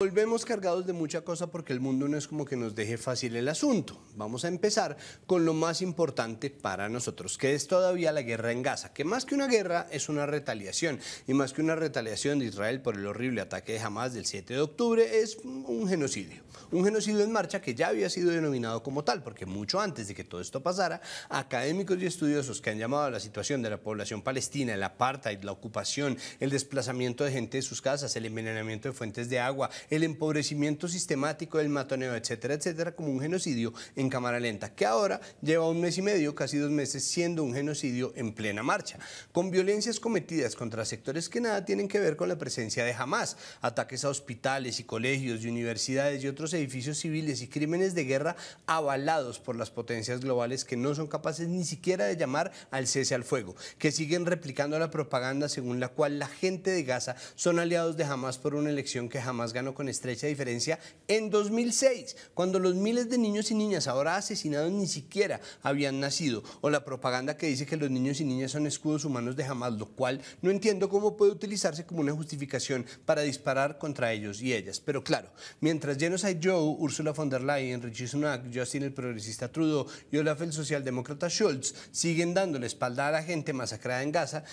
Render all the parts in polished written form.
Volvemos cargados de mucha cosa porque el mundo no es como que nos deje fácil el asunto. Vamos a empezar con lo más importante para nosotros, que es todavía la guerra en Gaza, que más que una guerra es una retaliación, y más que una retaliación de Israel por el horrible ataque de Hamás del 7 de octubre, es un genocidio. Un genocidio en marcha que ya había sido denominado como tal, porque mucho antes de que todo esto pasara, académicos y estudiosos que han llamado a la situación de la población palestina, el apartheid, la ocupación, el desplazamiento de gente de sus casas, el envenenamiento de fuentes de agua, el empobrecimiento sistemático del matoneo, etcétera, etcétera, como un genocidio en cámara lenta, que ahora lleva 1 mes y medio, casi 2 meses, siendo un genocidio en plena marcha, con violencias cometidas contra sectores que nada tienen que ver con la presencia de Hamás, ataques a hospitales y colegios y universidades y otros edificios civiles y crímenes de guerra avalados por las potencias globales que no son capaces ni siquiera de llamar al cese al fuego, que siguen replicando la propaganda según la cual la gente de Gaza son aliados de Hamás por una elección que Hamás ganó con estrecha diferencia en 2006, cuando los miles de niños y niñas ahora asesinados ni siquiera habían nacido, o la propaganda que dice que los niños y niñas son escudos humanos de Hamás, lo cual no entiendo cómo puede utilizarse como una justificación para disparar contra ellos y ellas. Pero claro, mientras Genocide Joe, Ursula von der Leyen, Rishi Sunak, Justin el progresista Trudeau y Olaf el socialdemócrata Scholz siguen dando la espalda a la gente masacrada en Gaza,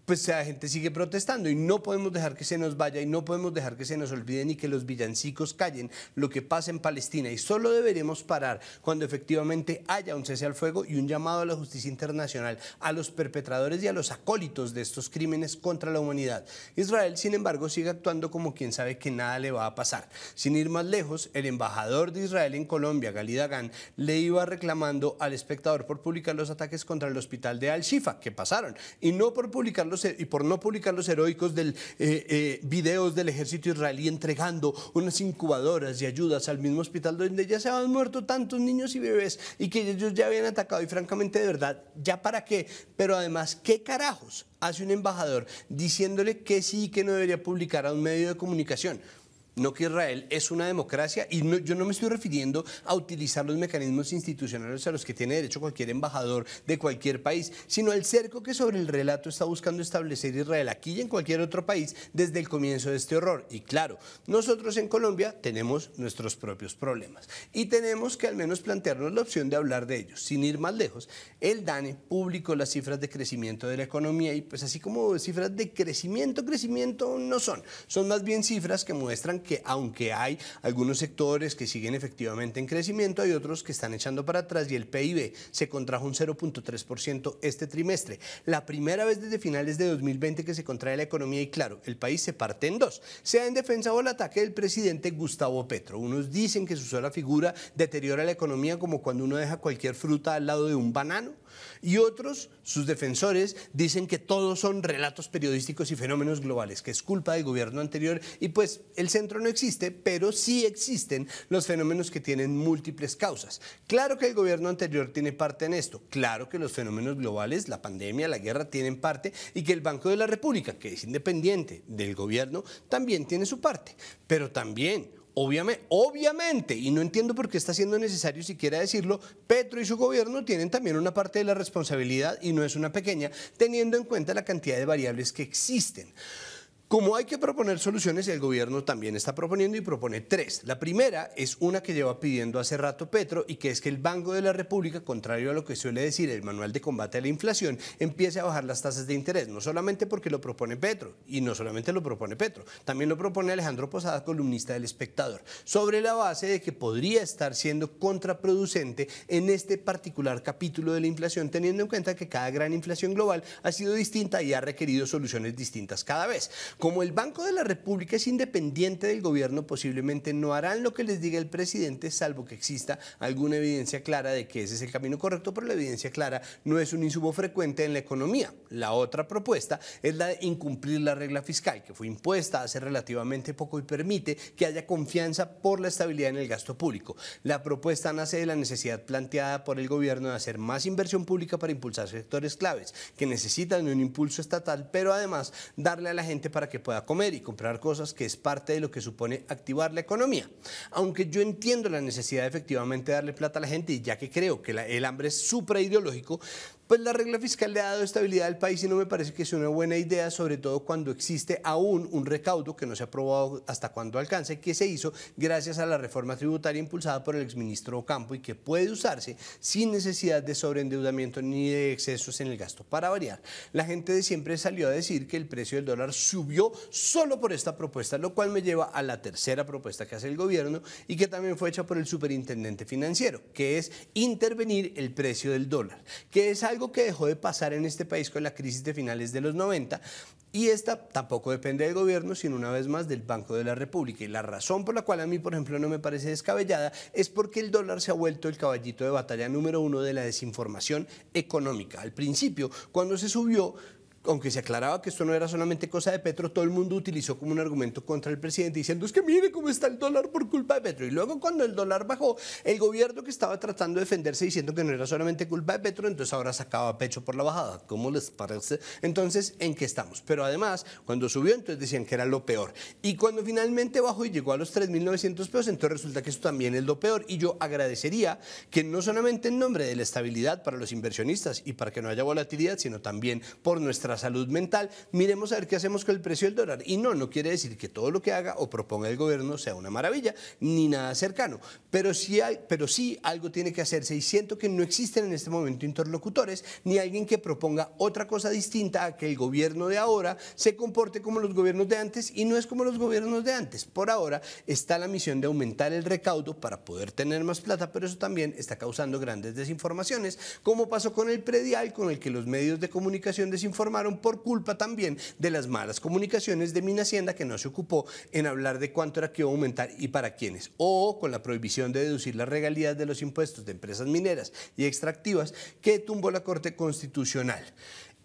pues la gente sigue protestando y no podemos dejar que se nos vaya y no podemos dejar que se nos olvide ni que los villancicos callen lo que pasa en Palestina, y solo deberemos parar cuando efectivamente haya un cese al fuego y un llamado a la justicia internacional a los perpetradores y a los acólitos de estos crímenes contra la humanidad. Israel, sin embargo, sigue actuando como quien sabe que nada le va a pasar. Sin ir más lejos, el embajador de Israel en Colombia, Gali Dagan, le iba reclamando al Espectador por publicar los ataques contra el hospital de Al-Shifa, que pasaron, y no por publicarlos y por no publicar los heroicos videos del ejército israelí entregando unas incubadoras y ayudas al mismo hospital donde ya se habían muerto tantos niños y bebés y que ellos ya habían atacado, y francamente, de verdad, ¿ya para qué? Pero además, ¿qué carajos hace un embajador diciéndole que sí y que no debería publicar a un medio de comunicación? No, que Israel es una democracia, y no, yo no me estoy refiriendo a utilizar los mecanismos institucionales a los que tiene derecho cualquier embajador de cualquier país, sino al cerco que sobre el relato está buscando establecer Israel aquí y en cualquier otro país desde el comienzo de este horror. Y claro, nosotros en Colombia tenemos nuestros propios problemas y tenemos que al menos plantearnos la opción de hablar de ellos. Sin ir más lejos, el DANE publicó las cifras de crecimiento de la economía y pues así como cifras de crecimiento no son más bien cifras que muestran que aunque hay algunos sectores que siguen efectivamente en crecimiento, hay otros que están echando para atrás, y el PIB se contrajo un 0.3% este trimestre. La primera vez desde finales de 2020 que se contrae la economía, y claro, el país se parte en dos, sea en defensa o el ataque del presidente Gustavo Petro. Unos dicen que su sola figura deteriora la economía como cuando uno deja cualquier fruta al lado de un banano, y otros, sus defensores, dicen que todos son relatos periodísticos y fenómenos globales, que es culpa del gobierno anterior, y pues el centro no existe, pero sí existen los fenómenos que tienen múltiples causas. Claro que el gobierno anterior tiene parte en esto, claro que los fenómenos globales, la pandemia, la guerra, tienen parte, y que el Banco de la República, que es independiente del gobierno, también tiene su parte, pero también, obviamente, y no entiendo por qué está siendo necesario siquiera decirlo, Petro y su gobierno tienen también una parte de la responsabilidad, y no es una pequeña, teniendo en cuenta la cantidad de variables que existen. Como hay que proponer soluciones, el gobierno también está proponiendo, y propone 3. La primera es una que lleva pidiendo hace rato Petro, y que es que el Banco de la República, contrario a lo que suele decir el Manual de Combate a la Inflación, empiece a bajar las tasas de interés, no solamente porque lo propone Petro, y no solamente lo propone Petro, también lo propone Alejandro Posada, columnista del Espectador, sobre la base de que podría estar siendo contraproducente en este particular capítulo de la inflación, teniendo en cuenta que cada gran inflación global ha sido distinta y ha requerido soluciones distintas cada vez. Como el Banco de la República es independiente del gobierno, posiblemente no harán lo que les diga el presidente, salvo que exista alguna evidencia clara de que ese es el camino correcto, pero la evidencia clara no es un insumo frecuente en la economía. La otra propuesta es la de incumplir la regla fiscal, que fue impuesta hace relativamente poco y permite que haya confianza por la estabilidad en el gasto público. La propuesta nace de la necesidad planteada por el gobierno de hacer más inversión pública para impulsar sectores claves que necesitan de un impulso estatal, pero además darle a la gente para que pueda comer y comprar cosas, que es parte de lo que supone activar la economía. Aunque yo entiendo la necesidad de efectivamente darle plata a la gente, y ya que creo que el hambre es supraideológico, Pues la regla fiscal le ha dado estabilidad al país y no me parece que sea una buena idea, sobre todo cuando existe aún un recaudo que no se ha probado hasta cuándo alcanza y que se hizo gracias a la reforma tributaria impulsada por el exministro Ocampo y que puede usarse sin necesidad de sobreendeudamiento ni de excesos en el gasto. Para variar, la gente de siempre salió a decir que el precio del dólar subió solo por esta propuesta, lo cual me lleva a la tercera propuesta que hace el gobierno y que también fue hecha por el superintendente financiero, que es intervenir el precio del dólar, que es algo que dejó de pasar en este país con la crisis de finales de los 90 y esta tampoco depende del gobierno, sino una vez más del Banco de la República. Y la razón por la cual a mí, por ejemplo, no me parece descabellada es porque el dólar se ha vuelto el caballito de batalla número uno de la desinformación económica. Al principio, cuando se subió, aunque se aclaraba que esto no era solamente cosa de Petro, todo el mundo utilizó como un argumento contra el presidente diciendo es que mire cómo está el dólar por culpa de Petro. Y luego cuando el dólar bajó, el gobierno que estaba tratando de defenderse diciendo que no era solamente culpa de Petro, entonces ahora sacaba pecho por la bajada. ¿Cómo les parece? Entonces, ¿en qué estamos? Pero además, cuando subió, entonces decían que era lo peor. Y cuando finalmente bajó y llegó a los 3.900 pesos, entonces resulta que eso también es lo peor. Y yo agradecería que no solamente en nombre de la estabilidad para los inversionistas y para que no haya volatilidad, sino también por nuestra salud mental, miremos a ver qué hacemos con el precio del dólar. Y no quiere decir que todo lo que haga o proponga el gobierno sea una maravilla, ni nada cercano, pero sí algo tiene que hacerse y siento que no existen en este momento interlocutores, ni alguien que proponga otra cosa distinta a que el gobierno de ahora se comporte como los gobiernos de antes y no es como los gobiernos de antes. Por ahora está la misión de aumentar el recaudo para poder tener más plata, pero eso también está causando grandes desinformaciones, como pasó con el predial, con el que los medios de comunicación desinformaron por culpa también de las malas comunicaciones de Minhacienda, que no se ocupó en hablar de cuánto era que iba a aumentar y para quiénes, o con la prohibición de deducir las regalías de los impuestos de empresas mineras y extractivas que tumbó la Corte Constitucional.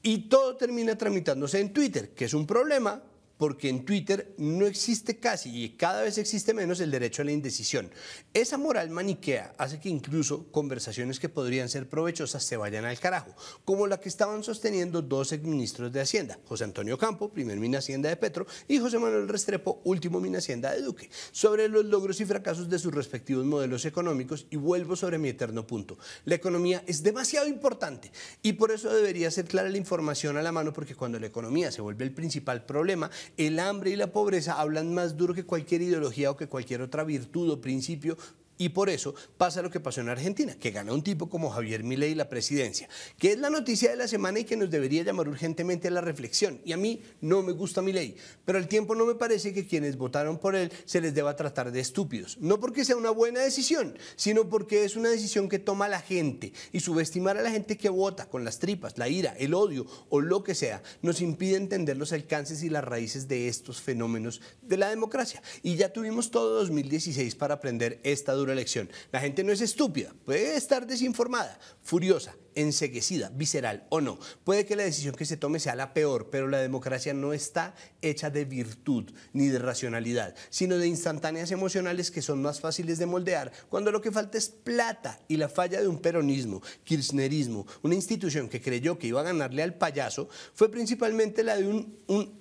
Y todo termina tramitándose en Twitter, que es un problema, porque en Twitter no existe casi y cada vez existe menos el derecho a la indecisión. Esa moral maniquea hace que incluso conversaciones que podrían ser provechosas se vayan al carajo, como la que estaban sosteniendo dos exministros de Hacienda, José Antonio Ocampo, primer Minhacienda de Petro, y José Manuel Restrepo, último Minhacienda de Duque, sobre los logros y fracasos de sus respectivos modelos económicos. Y vuelvo sobre mi eterno punto. La economía es demasiado importante y por eso debería ser clara la información a la mano, porque cuando la economía se vuelve el principal problema, el hambre y la pobreza hablan más duro que cualquier ideología o que cualquier otra virtud o principio. Y por eso pasa lo que pasó en Argentina, que gana un tipo como Javier Milei la presidencia, que es la noticia de la semana y que nos debería llamar urgentemente a la reflexión. Y a mí no me gusta Milei, pero al tiempo no me parece que quienes votaron por él se les deba tratar de estúpidos. No porque sea una buena decisión, sino porque es una decisión que toma la gente. Y subestimar a la gente que vota con las tripas, la ira, el odio o lo que sea, nos impide entender los alcances y las raíces de estos fenómenos de la democracia. Y ya tuvimos todo 2016 para aprender esta dura elección. La gente no es estúpida, puede estar desinformada, furiosa, enceguecida, visceral o no. Puede que la decisión que se tome sea la peor, pero la democracia no está hecha de virtud ni de racionalidad, sino de instantáneas emocionales que son más fáciles de moldear cuando lo que falta es plata. Y la falla de un peronismo, kirchnerismo, una institución que creyó que iba a ganarle al payaso, fue principalmente la de un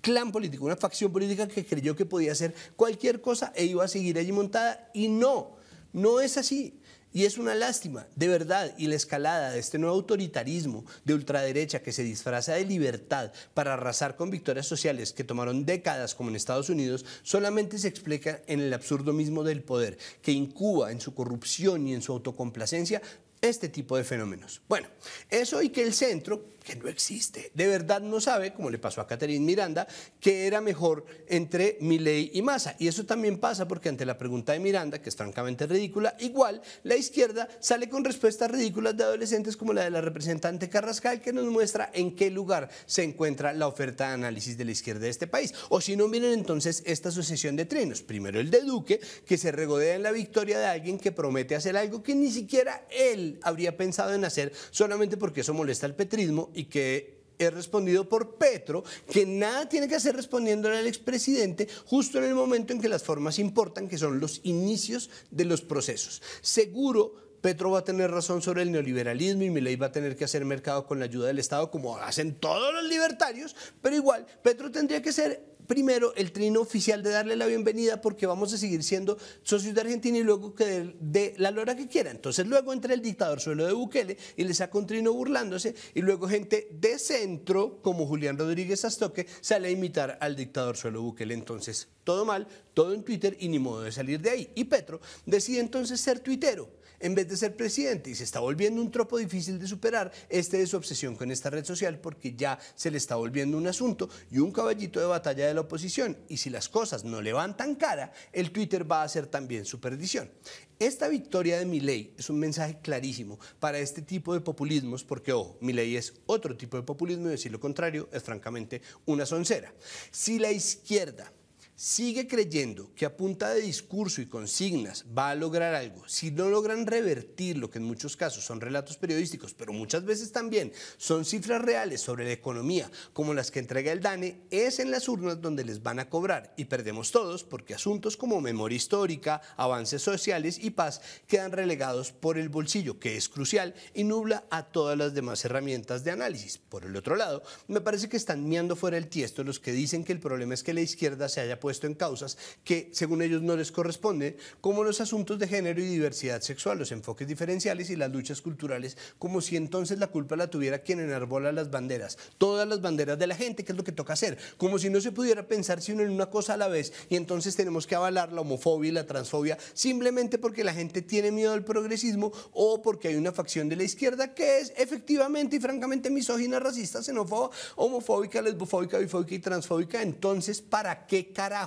clan político, una facción política que creyó que podía hacer cualquier cosa e iba a seguir allí montada, y no es así. Y es una lástima, de verdad, y la escalada de este nuevo autoritarismo de ultraderecha que se disfraza de libertad para arrasar con victorias sociales que tomaron décadas como en Estados Unidos, solamente se explica en el absurdo mismo del poder, que incuba en su corrupción y en su autocomplacencia este tipo de fenómenos. Bueno, eso y que el centro, que no existe, de verdad no sabe, como le pasó a Catherine Miranda, que era mejor entre Milei y Massa. Y eso también pasa porque ante la pregunta de Miranda, que es francamente ridícula, igual la izquierda sale con respuestas ridículas de adolescentes como la de la representante Carrascal, que nos muestra en qué lugar se encuentra la oferta de análisis de la izquierda de este país. O si no, miren entonces esta sucesión de trinos. Primero el de Duque, que se regodea en la victoria de alguien que promete hacer algo que ni siquiera él habría pensado en hacer, solamente porque eso molesta al petrismo, y que es respondido por Petro, que nada tiene que hacer respondiéndole al expresidente justo en el momento en que las formas importan, que son los inicios de los procesos. Seguro Petro va a tener razón sobre el neoliberalismo y Milei va a tener que hacer mercado con la ayuda del Estado, como hacen todos los libertarios, pero igual Petro tendría que ser primero el trino oficial de darle la bienvenida porque vamos a seguir siendo socios de Argentina y luego que de la lora que quiera. Entonces luego entra el dictador suelo de Bukele y le saca un trino burlándose y luego gente de centro como Julián Rodríguez Astoque sale a imitar al dictador suelo Bukele. Entonces todo mal, todo en Twitter y ni modo de salir de ahí. Y Petro decide entonces ser tuitero en vez de ser presidente y se está volviendo un tropo difícil de superar de su obsesión con esta red social porque ya se le está volviendo un asunto y un caballito de batalla de la oposición y si las cosas no levantan cara, el Twitter va a ser también su perdición. Esta victoria de Milei es un mensaje clarísimo para este tipo de populismos porque, ojo, Milei es otro tipo de populismo y decir lo contrario es francamente una soncera. Si la izquierda sigue creyendo que a punta de discurso y consignas va a lograr algo, si no logran revertir lo que en muchos casos son relatos periodísticos, pero muchas veces también son cifras reales sobre la economía, como las que entrega el DANE, es en las urnas donde les van a cobrar y perdemos todos porque asuntos como memoria histórica, avances sociales y paz quedan relegados por el bolsillo, que es crucial y nubla a todas las demás herramientas de análisis. Por el otro lado, me parece que están miando fuera el tiesto los que dicen que el problema es que la izquierda se haya puesto en causas que según ellos no les corresponden, como los asuntos de género y diversidad sexual, los enfoques diferenciales y las luchas culturales, como si entonces la culpa la tuviera quien enarbola las banderas, todas las banderas de la gente, que es lo que toca hacer, como si no se pudiera pensar sino en una cosa a la vez y entonces tenemos que avalar la homofobia y la transfobia simplemente porque la gente tiene miedo al progresismo o porque hay una facción de la izquierda que es efectivamente y francamente misógina, racista, xenófoba, homofóbica, lesbofóbica, bifóbica y transfóbica. Entonces, ¿para qué carajos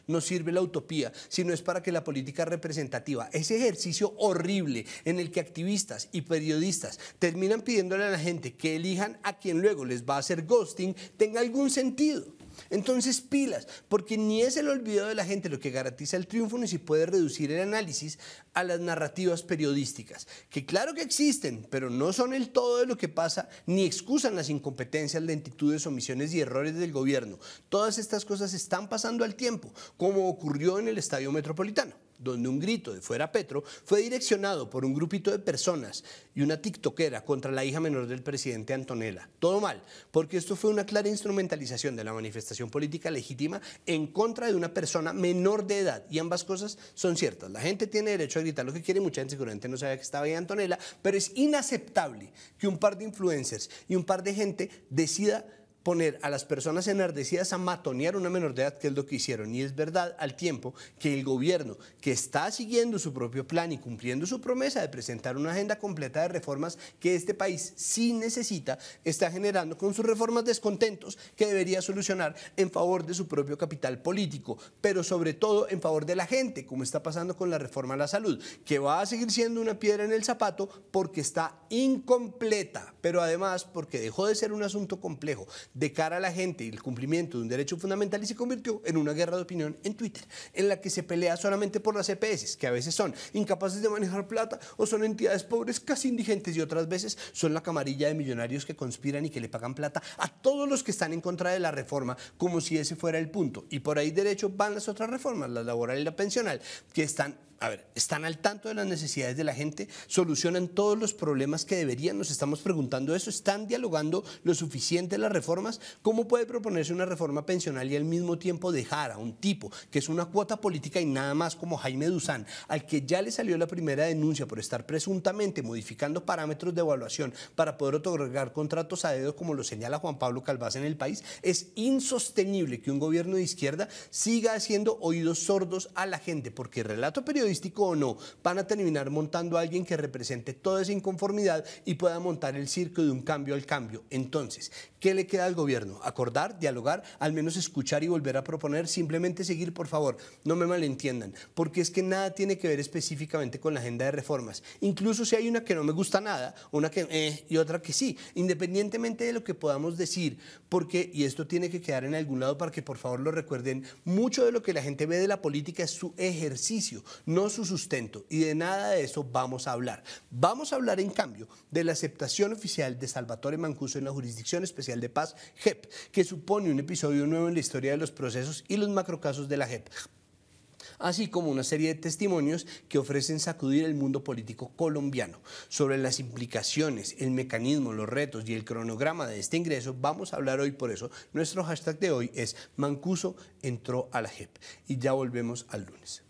nos sirve la utopía si no es para que la política representativa, ese ejercicio horrible en el que activistas y periodistas terminan pidiéndole a la gente que elijan a quien luego les va a hacer ghosting, tenga algún sentido? Entonces pilas, porque ni es el olvido de la gente lo que garantiza el triunfo ni si puede reducir el análisis a las narrativas periodísticas, que claro que existen, pero no son el todo de lo que pasa ni excusan las incompetencias, lentitudes, omisiones y errores del gobierno. Todas estas cosas están pasando al tiempo, como ocurrió en el Estadio Metropolitano, donde un grito de "fuera Petro" fue direccionado por un grupito de personas y una tiktokera contra la hija menor del presidente Antonella. Todo mal, porque esto fue una clara instrumentalización de la manifestación política legítima en contra de una persona menor de edad, y ambas cosas son ciertas. La gente tiene derecho a gritar lo que quiere, mucha gente seguramente no sabía que estaba ahí Antonella, pero es inaceptable que un par de influencers y un par de gente decida poner a las personas enardecidas a matonear a una menor de edad, que es lo que hicieron. Y es verdad al tiempo que el gobierno, que está siguiendo su propio plan y cumpliendo su promesa de presentar una agenda completa de reformas que este país sí necesita, está generando con sus reformas descontentos que debería solucionar en favor de su propio capital político, pero sobre todo en favor de la gente, como está pasando con la reforma a la salud, que va a seguir siendo una piedra en el zapato porque está incompleta, pero además porque dejó de ser un asunto complejo de cara a la gente y el cumplimiento de un derecho fundamental y se convirtió en una guerra de opinión en Twitter, en la que se pelea solamente por las EPS, que a veces son incapaces de manejar plata o son entidades pobres casi indigentes y otras veces son la camarilla de millonarios que conspiran y que le pagan plata a todos los que están en contra de la reforma, como si ese fuera el punto. Y por ahí derecho van las otras reformas, la laboral y la pensional, que están al tanto de las necesidades de la gente, solucionan todos los problemas que deberían. Nos estamos preguntando eso, ¿están dialogando lo suficiente las reformas? ¿Cómo puede proponerse una reforma pensional y al mismo tiempo dejar a un tipo que es una cuota política y nada más como Jaime Duzán, al que ya le salió la primera denuncia por estar presuntamente modificando parámetros de evaluación para poder otorgar contratos a dedo, como lo señala Juan Pablo Calvás en El País? Es insostenible que un gobierno de izquierda siga haciendo oídos sordos a la gente, porque relato periodístico o no, van a terminar montando a alguien que represente toda esa inconformidad y pueda montar el circo de un cambio al cambio. Entonces, ¿qué le queda al gobierno? ¿Acordar, dialogar, al menos escuchar y volver a proponer? Simplemente seguir, por favor, no me malentiendan, porque es que nada tiene que ver específicamente con la agenda de reformas. Incluso si hay una que no me gusta nada, una que y otra que sí, independientemente de lo que podamos decir, porque, y esto tiene que quedar en algún lado para que por favor lo recuerden, mucho de lo que la gente ve de la política es su ejercicio, no su sustento, y de nada de eso vamos a hablar. Vamos a hablar, en cambio, de la aceptación oficial de Salvatore Mancuso en la Jurisdicción Especial de Paz, JEP, que supone un episodio nuevo en la historia de los procesos y los macrocasos de la JEP. así como una serie de testimonios que ofrecen sacudir el mundo político colombiano. Sobre las implicaciones, el mecanismo, los retos y el cronograma de este ingreso vamos a hablar hoy. Por eso nuestro hashtag de hoy es Mancuso entró a la JEP, y ya volvemos al lunes.